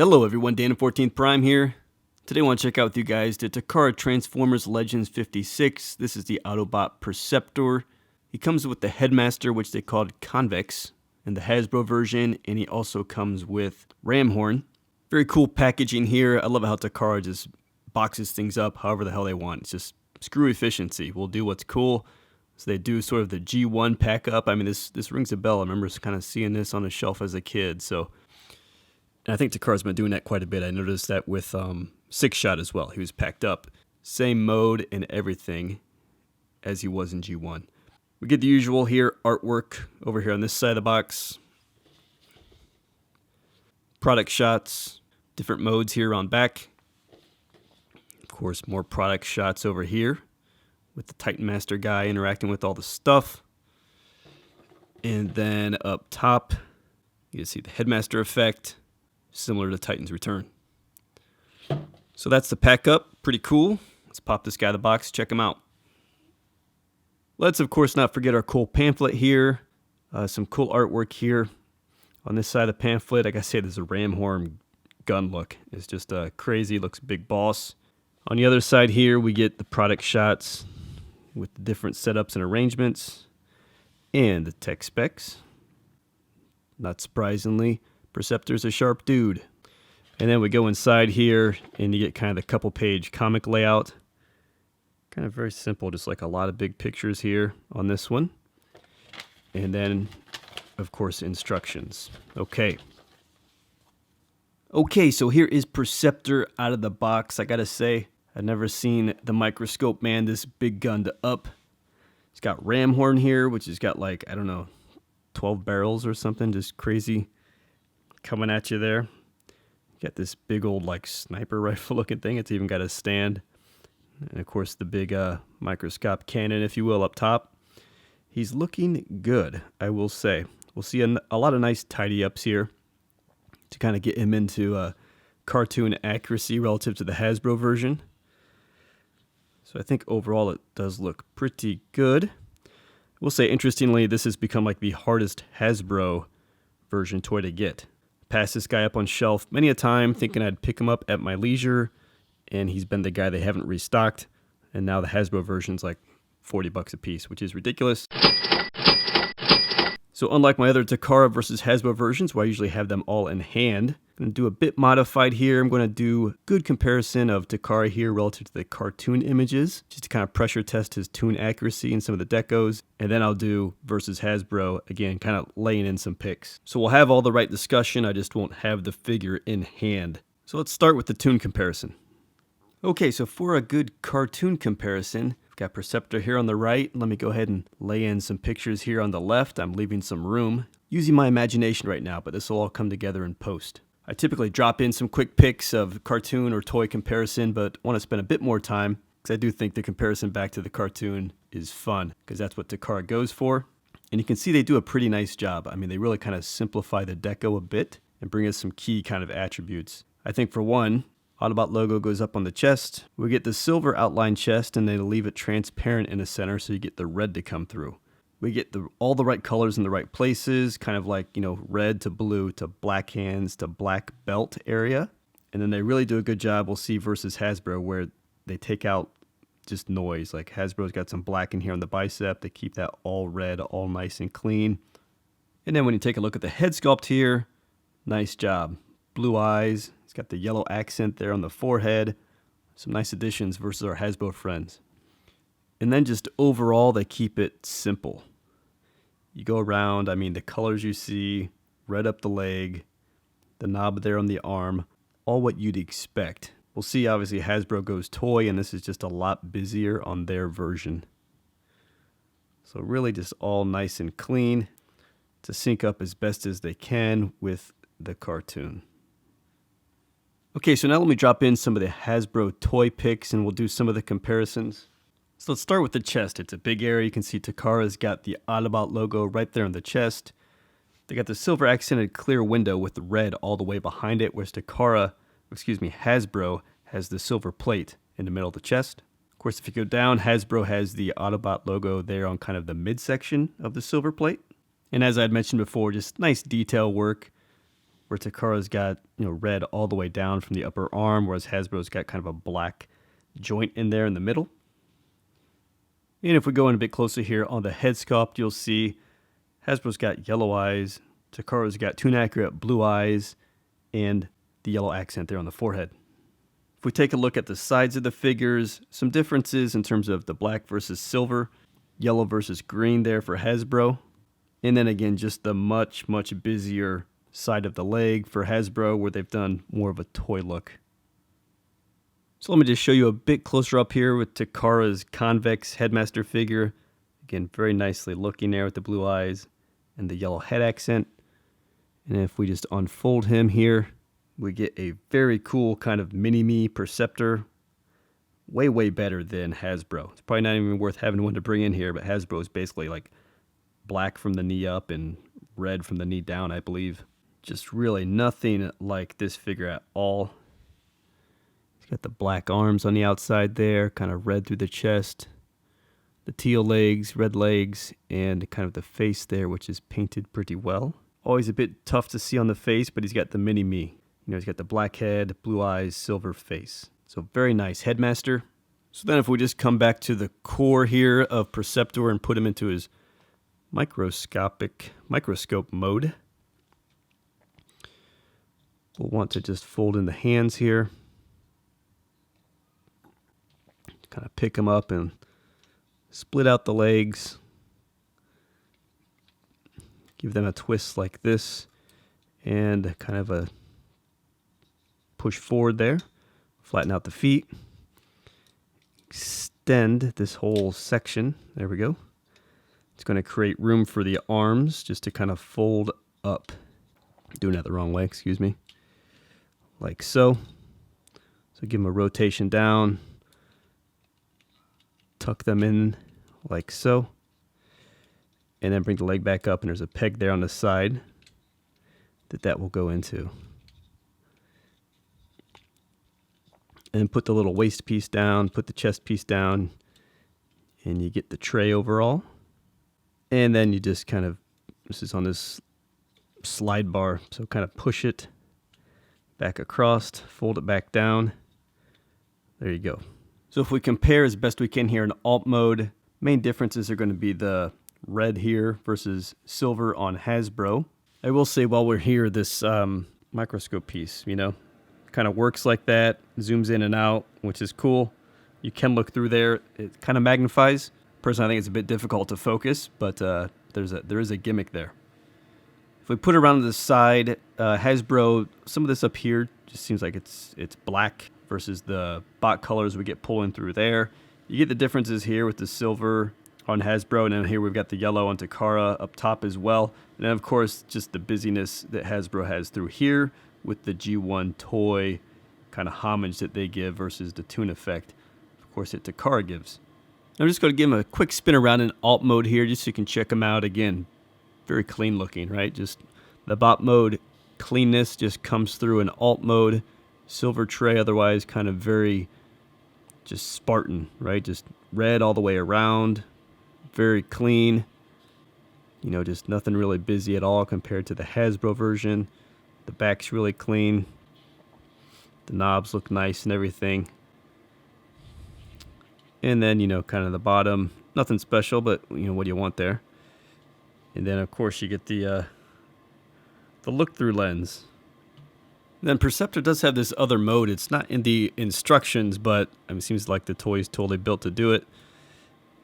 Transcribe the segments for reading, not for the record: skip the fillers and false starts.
Hello everyone, Dan 14th Prime here. Today I want to check out with you guys the Takara Transformers Legends 56. This is the Autobot Perceptor. He comes with the Headmaster, which they called Convex, in the Hasbro version, and he also comes with Ramhorn. Very cool packaging here. I love how Takara just boxes things up however the hell they want. It's just screw efficiency. We'll do what's cool. So they do sort of the G1 pack up. I mean, this rings a bell. I remember kind of seeing this on the shelf as a kid. And I think Takara's been doing that quite a bit. I noticed that with Six Shot as well. He was packed up. Same mode and everything as he was in G1. We get the usual here, artwork over here on this side of the box. Product shots, different modes here on back. Of course, more product shots over here with the Titan Master guy interacting with all the stuff. And then up top, you can see the Headmaster effect, similar to Titans Return. So that's the pack up. Pretty cool. Let's pop this guy out of the box, check him out. Let's, of course, not forget our cool pamphlet here. Some cool artwork here on this side of the pamphlet. Like I say, there's a Ramhorn gun look. It's just crazy. Looks big boss. On the other side here, we get the product shots with the different setups and arrangements and the tech specs. Not surprisingly, Perceptor's a sharp dude. And then we go inside here and you get kind of the couple page comic layout. Kind of very simple, just like a lot of big pictures here on this one. And then, of course, instructions. Okay, so here is Perceptor out of the box. I gotta say, I've never seen the Microscope man this big gunned up. He's got Ramhorn here, which has got like, I don't know, 12 barrels or something, just crazy coming at you there. You got this big old like sniper rifle looking thing. It's even got a stand. And of course the big microscopic cannon, if you will, up top. He's looking good, I will say. We'll see a lot of nice tidy ups here to kind of get him into cartoon accuracy relative to the Hasbro version. So I think overall it does look pretty good. We'll say, interestingly, this has become like the hardest Hasbro version toy to get. Passed this guy up on shelf many a time, thinking I'd pick him up at my leisure, and he's been the guy they haven't restocked, and now the Hasbro version's like $40 a piece, which is ridiculous. So unlike my other Takara versus Hasbro versions, where I usually have them all in hand, I'm going to do a bit modified here. I'm going to do good comparison of Takara here relative to the cartoon images, just to kind of pressure test his toon accuracy and some of the decos. And then I'll do versus Hasbro, again, kind of laying in some picks. So we'll have all the right discussion, I just won't have the figure in hand. So let's start with the toon comparison. Okay, so for a good cartoon comparison, I've got Perceptor here on the right. Let me go ahead and lay in some pictures here on the left. I'm leaving some room. Using my imagination right now, but this will all come together in post. I typically drop in some quick pics of cartoon or toy comparison, but want to spend a bit more time because I do think the comparison back to the cartoon is fun because that's what Takara goes for. And you can see they do a pretty nice job. I mean, they really kind of simplify the deco a bit and bring us some key kind of attributes. I think for one, Autobot logo goes up on the chest. We get the silver outline chest and they leave it transparent in the center so you get the red to come through. We get all the right colors in the right places, kind of like, red to blue to black hands to black belt area. And then they really do a good job, we'll see, versus Hasbro, where they take out just noise. Like Hasbro's got some black in here on the bicep. They keep that all red, all nice and clean. And then when you take a look at the head sculpt here, nice job. Blue eyes. It's got the yellow accent there on the forehead. Some nice additions versus our Hasbro friends. And then just overall, they keep it simple. You go around, I mean, the colors you see, red up the leg, the knob there on the arm, all what you'd expect. We'll see, obviously, Hasbro goes toy, and this is just a lot busier on their version. So really just all nice and clean to sync up as best as they can with the cartoon. Okay, so now let me drop in some of the Hasbro toy pics, and we'll do some of the comparisons. So let's start with the chest. It's a big area. You can see Takara's got the Autobot logo right there on the chest. They got the silver accented clear window with the red all the way behind it, whereas Hasbro has the silver plate in the middle of the chest. Of course, if you go down, Hasbro has the Autobot logo there on kind of the midsection of the silver plate. And as I had mentioned before, just nice detail work. where Takara's got, red all the way down from the upper arm, whereas Hasbro's got kind of a black joint in there in the middle. And if we go in a bit closer here on the head sculpt, you'll see Hasbro's got yellow eyes, Takara's got tune-accurate blue eyes, and the yellow accent there on the forehead. If we take a look at the sides of the figures, some differences in terms of the black versus silver, yellow versus green there for Hasbro. And then again, just the much, much busier side of the leg for Hasbro, where they've done more of a toy look. So let me just show you a bit closer up here with Takara's Convex Headmaster figure. Again, very nicely looking there with the blue eyes and the yellow head accent. And if we just unfold him here, we get a very cool kind of mini-me Perceptor. Way, way better than Hasbro. It's probably not even worth having one to bring in here, but Hasbro is basically like black from the knee up and red from the knee down, I believe. Just really nothing like this figure at all. He's got the black arms on the outside there, kind of red through the chest. The teal legs, red legs, and kind of the face there, which is painted pretty well. Always a bit tough to see on the face, but he's got the mini-me. He's got the black head, blue eyes, silver face. So very nice Headmaster. So then if we just come back to the core here of Perceptor and put him into his microscope mode, we'll want to just fold in the hands here. Kind of pick them up and split out the legs. Give them a twist like this and kind of a push forward there. Flatten out the feet. Extend this whole section. There we go. It's going to create room for the arms just to kind of fold up. Doing that the wrong way, excuse me. Like so. So give them a rotation down. Tuck them in like so. And then bring the leg back up, and there's a peg there on the side that will go into. And put the little waist piece down, put the chest piece down, and you get the tray overall. And then you just kind of, this is on this slide bar, so kind of push it back across, fold it back down. There you go. So if we compare as best we can here in alt mode, main differences are going to be the red here versus silver on Hasbro. I will say while we're here, this microscope piece, kind of works like that, zooms in and out, which is cool. You can look through there. It kind of magnifies. Personally, I think it's a bit difficult to focus, but there is a gimmick there. If we put it around to the side, Hasbro, some of this up here just seems like it's black versus the bot colors we get pulling through there. You get the differences here with the silver on Hasbro, and then here we've got the yellow on Takara up top as well. And then, of course, just the busyness that Hasbro has through here with the G1 toy kind of homage that they give versus the tune effect, of course, that Takara gives. I'm just going to give them a quick spin around in alt mode here just so you can check them out again. Very clean looking, right? Just the bot mode cleanness just comes through in alt mode. Silver tray otherwise kind of very just Spartan, right? Just red all the way around. Very clean. Just nothing really busy at all compared to the Hasbro version. The back's really clean. The knobs look nice and everything. And then, kind of the bottom, nothing special, but, what do you want there? And then, of course, you get the look-through lens. Then Perceptor does have this other mode. It's not in the instructions, but it seems like the toy is totally built to do it.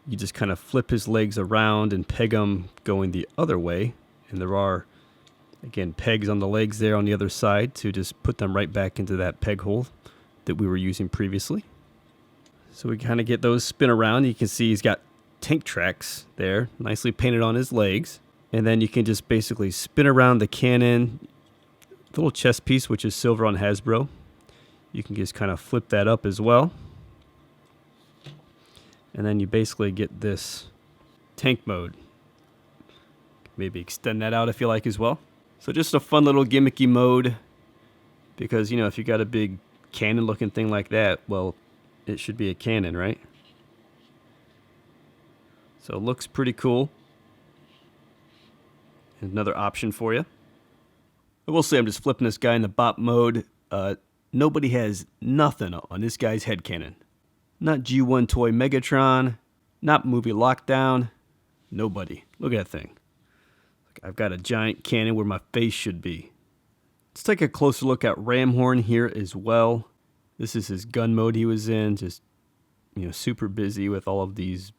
You just kind of flip his legs around and peg them going the other way. And there are, again, pegs on the legs there on the other side to just put them right back into that peg hole that we were using previously. So we kind of get those spin around. You can see he's got tank tracks there, nicely painted on his legs. And then you can just basically spin around the cannon. The little chest piece, which is silver on Hasbro. You can just kind of flip that up as well. And then you basically get this tank mode. Maybe extend that out if you like as well. So just a fun little gimmicky mode. Because, if you got a big cannon looking thing like that, well, it should be a cannon, right? So it looks pretty cool. Another option for you. I will say I'm just flipping this guy in the bot mode. Nobody has nothing on this guy's headcanon. Not G1 Toy Megatron, not Movie Lockdown, nobody. Look at that thing. I've got a giant cannon where my face should be. Let's take a closer look at Ramhorn here as well. This is his gun mode he was in, just, super busy with all of these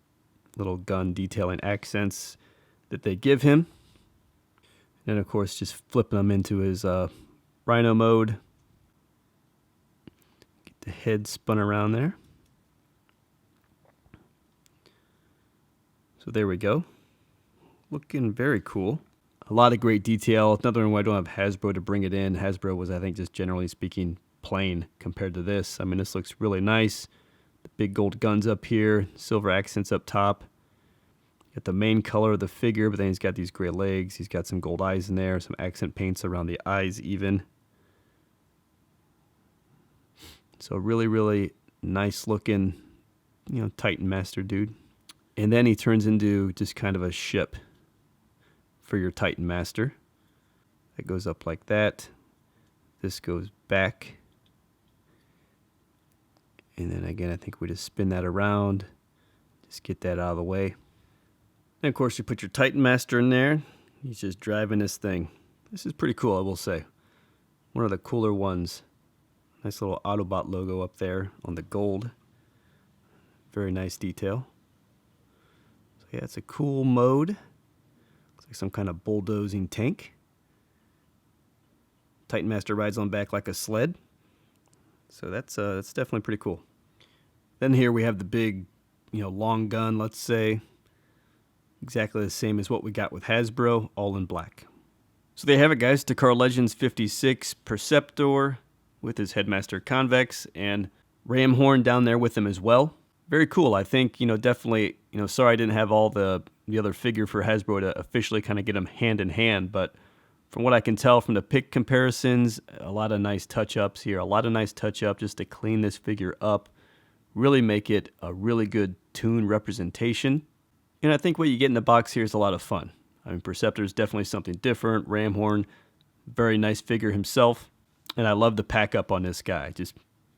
little gun detailing accents that they give him. And of course, just flipping them into his Rhino mode. Get the head spun around there. So there we go. Looking very cool. A lot of great detail. Another one why I don't have Hasbro to bring it in. Hasbro was, I think, just generally speaking, plain compared to this. I mean, this looks really nice. The big gold guns up here, silver accents up top. Got the main color of the figure, but then he's got these gray legs. He's got some gold eyes in there, some accent paints around the eyes even. So really, really nice looking, Titan Master dude. And then he turns into just kind of a ship for your Titan Master. That goes up like that. This goes back. And then again, I think we just spin that around. Just get that out of the way. And of course, you put your Titan Master in there. He's just driving this thing. This is pretty cool, I will say. One of the cooler ones. Nice little Autobot logo up there on the gold. Very nice detail. So yeah, it's a cool mode. Looks like some kind of bulldozing tank. Titan Master rides on back like a sled. So that's definitely pretty cool. Then here we have the big, long gun, let's say. Exactly the same as what we got with Hasbro, all in black. So there you have it, guys. Takara Legends 56 Perceptor with his Headmaster Convex and Ramhorn down there with him as well. Very cool. I think, definitely, sorry I didn't have all the other figure for Hasbro to officially kind of get them hand in hand, but from what I can tell from the pick comparisons, a lot of nice touch-ups here. A lot of nice touch-up just to clean this figure up. Really make it a really good toon representation. And I think what you get in the box here is a lot of fun. I mean, Perceptor is definitely something different. Ramhorn, very nice figure himself. And I love the pack up on this guy. Just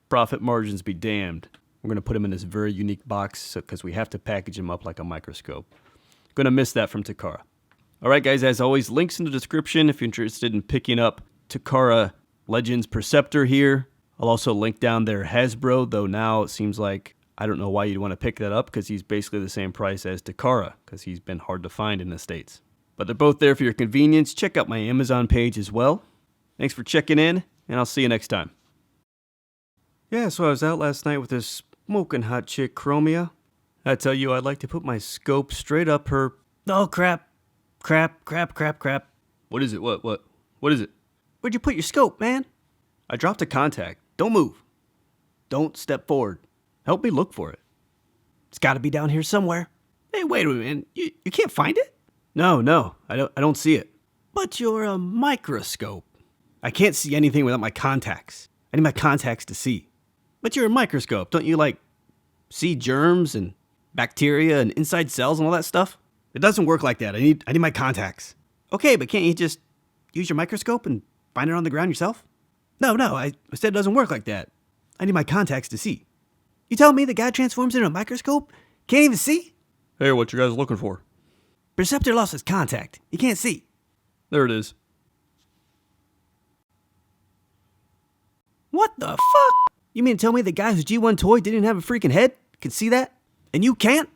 profit margins be damned. We're going to put him in this very unique box because we have to package him up like a microscope. Going to miss that from Takara. All right, guys, as always, links in the description if you're interested in picking up Takara Legends Perceptor here. I'll also link down their Hasbro, though now it seems like I don't know why you'd want to pick that up because he's basically the same price as Takara because he's been hard to find in the States. But they're both there for your convenience. Check out my Amazon page as well. Thanks for checking in, and I'll see you next time. Yeah, so I was out last night with this smoking hot chick, Chromia. I tell you, I'd like to put my scope straight up her... Oh, crap. Crap. What is it? What is it? Where'd you put your scope, man? I dropped a contact. Don't move. Don't step forward. Help me look for it. It's got to be down here somewhere. Hey, wait a minute, man. You can't find it? No, I don't see it. But you're a microscope. I can't see anything without my contacts. I need my contacts to see. But you're a microscope. Don't you, see germs and bacteria and inside cells and all that stuff? It doesn't work like that. I need my contacts. Okay, but can't you just use your microscope and find it on the ground yourself? No, I said it doesn't work like that. I need my contacts to see. You tell me the guy transforms into a microscope? Can't even see? Hey, what you guys looking for? Perceptor lost his contact. He can't see. There it is. What the fuck? You mean to tell me the guy whose G1 toy didn't have a freaking head can see that? And you can't?